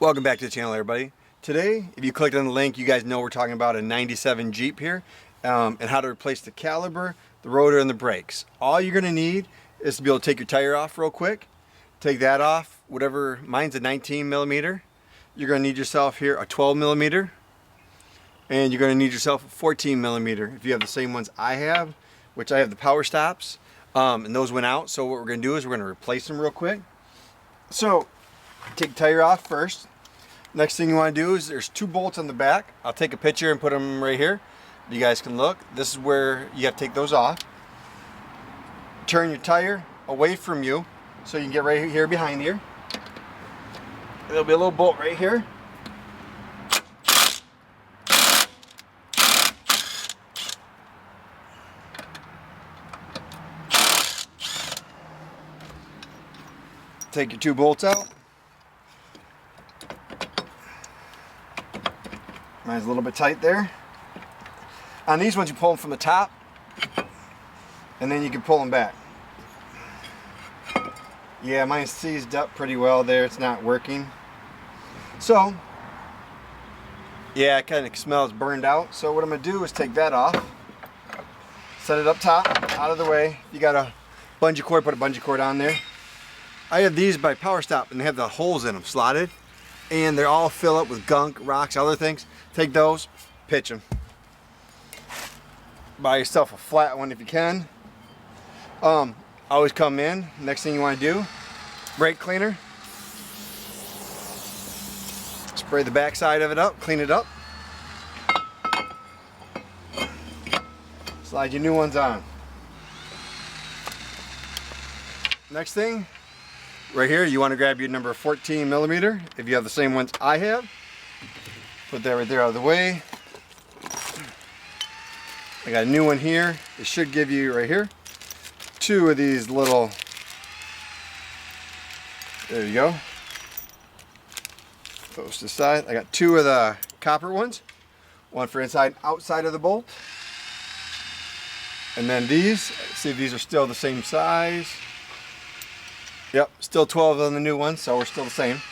Welcome back to the channel, everybody. Today, if you clicked on the link, you guys know we're talking about a 97 Jeep here and how to replace the caliper, the rotor, and the brakes. All you're going to need is to be able to take your tire off real quick. Take that off, whatever, mine's a 19 millimeter. You're going to need yourself here a 12 millimeter. And you're going to need yourself a 14 millimeter if you have the same ones I have, which I have the power stops. And those went out, so what we're going to do is we're going to replace them real quick. So, take the tire off first. Next thing you want to do is there's two bolts on the back. I'll take a picture and put them right here. You guys can look. This is where you have to take those off. Turn your tire away from you so you can get right here behind here. There'll be a little bolt right here. Take your two bolts out. Mine's a little bit tight there. On these ones you pull them from the top and then you can pull them back. Yeah, mine's seized up pretty well there. It's not working. So, yeah, it kind of smells burned out. So what I'm going to do is take that off. Set it up top, out of the way. If you got a bungee cord, put a bungee cord on there. I have these by Power Stop and they have the holes in them slotted. And they're all filled up with gunk, rocks, other things. Take those, pitch them. Buy yourself a flat one if you can. Always come in. Next thing you want to do, brake cleaner. Spray the back side of it up, clean it up. Slide your new ones on. Next thing, right here, you want to grab your number 14 millimeter. If you have the same ones I have, put that right there out of the way. I got a new one here. It should give you right here two of these little, there you go. Those to the side. I got two of the copper ones, one for inside and outside of the bolt. And then these, see if these are still the same size. Yep, still 12 on the new one, so we're still the same.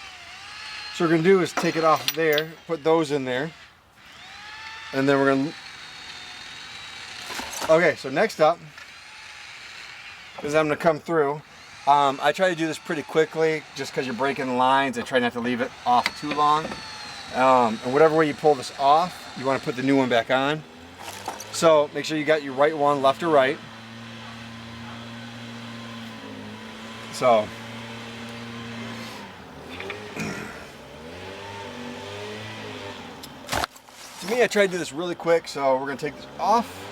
So what we're going to do is take it off there, put those in there, and then we're going to... Okay, so next up is I'm going to come through. I try to do this pretty quickly, just because you're breaking lines. I try not to leave it off too long. And whatever way you pull this off, you want to put the new one back on. So make sure you got your right one, left or right. So, to me, I try to do this really quick, so we're going to take this off.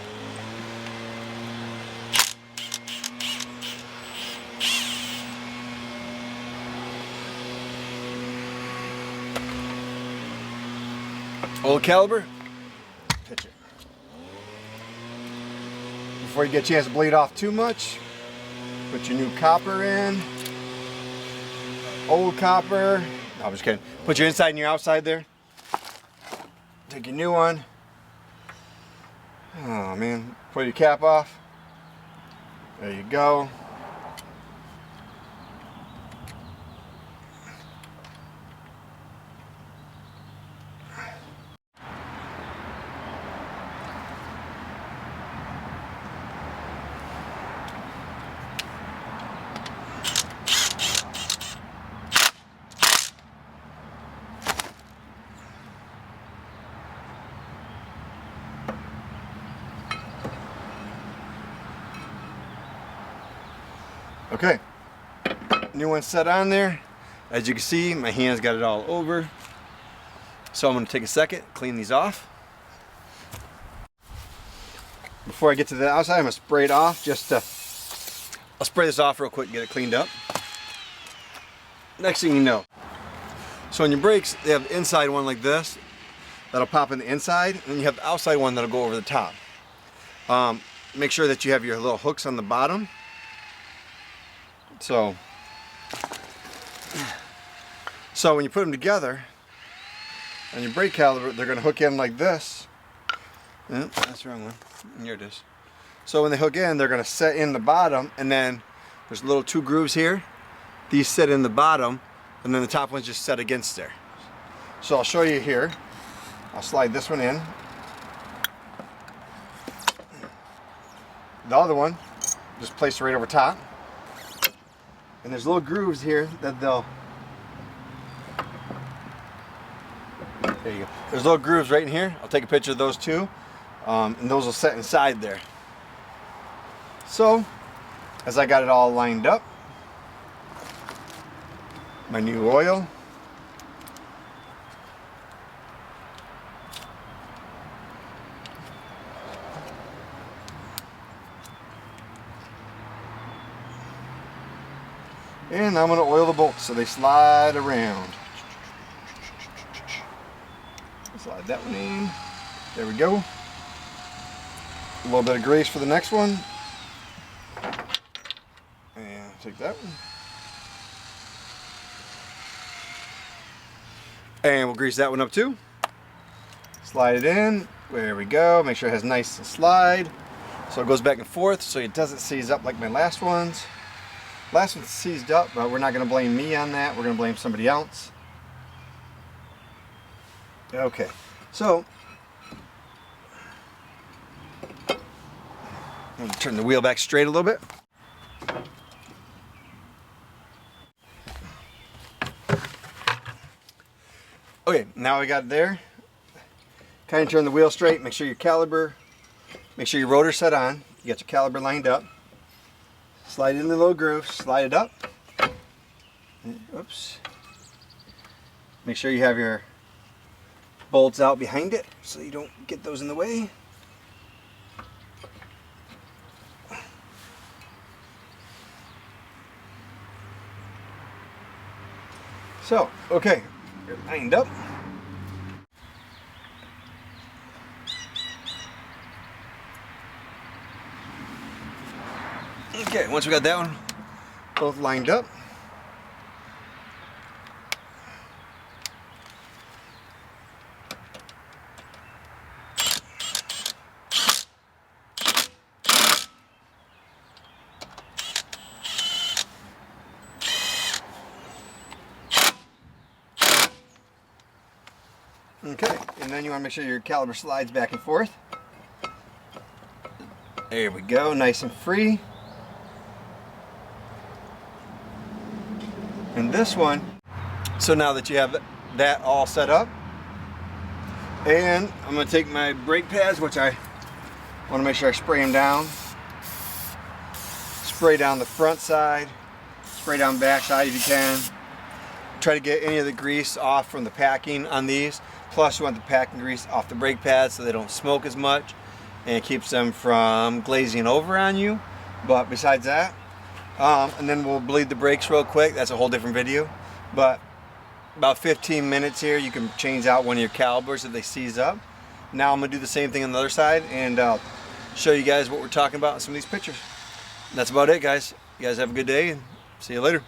Old caliper, pitch it. Before you get a chance to bleed off too much, put your new copper in. Old copper. No, I'm just kidding. Put your inside and your outside there. Take your new one. Oh man. Put your cap off. There you go. Okay, new one set on there. As you can see, my hands got it all over. So I'm going to take a second, clean these off. Before I get to the outside, I'm going to spray it off I'll spray this off real quick and get it cleaned up. Next thing you know. So on your brakes, they have the inside one like this. That'll pop in the inside, and then you have the outside one that'll go over the top. Make sure that you have your little hooks on the bottom. So when you put them together on your brake caliper, they're going to hook in like this. Oh, that's the wrong one. Here it is. So when they hook in, they're going to set in the bottom, and then there's little two grooves here. These sit in the bottom, and then the top one's just set against there. So I'll show you here. I'll slide this one in. The other one, just place it right over top. And there's little grooves here that they'll, there you go. There's little grooves right in here. I'll take a picture of those too. And those will set inside there. So, as I got it all lined up, my new oil. And I'm going to oil the bolts so they slide around. Slide that one in. There we go. A little bit of grease for the next one. And take that one. And we'll grease that one up too. Slide it in. There we go. Make sure it has nice slide. So it goes back and forth so it doesn't seize up like my last ones. Last one's seized up, but we're not going to blame me on that. We're going to blame somebody else. Okay, so I'm going to turn the wheel back straight a little bit. Okay, now we got it there. Kind of turn the wheel straight. Make sure your caliper, make sure your rotor's set on. You got your caliper lined up. Slide it in the little groove, slide it up. Oops. Make sure you have your bolts out behind it so you don't get those in the way. So, okay, you're lined up. Okay, once we got that one both lined up, okay, and then you want to make sure your caliper slides back and forth. There we go, nice and free. And this one, so now that you have that all set up, and I'm going to take my brake pads, which I want to make sure I spray them down. Spray down the front side, spray down back side if you can. Try to get any of the grease off from the packing on these. Plus you want the packing grease off the brake pads so they don't smoke as much, and it keeps them from glazing over on you. But besides that, and then we'll bleed the brakes real quick. That's a whole different video. But about 15 minutes here, you can change out one of your calipers if they seize up. Now I'm going to do the same thing on the other side and show you guys what we're talking about in some of these pictures. And that's about it, guys. You guys have a good day and see you later.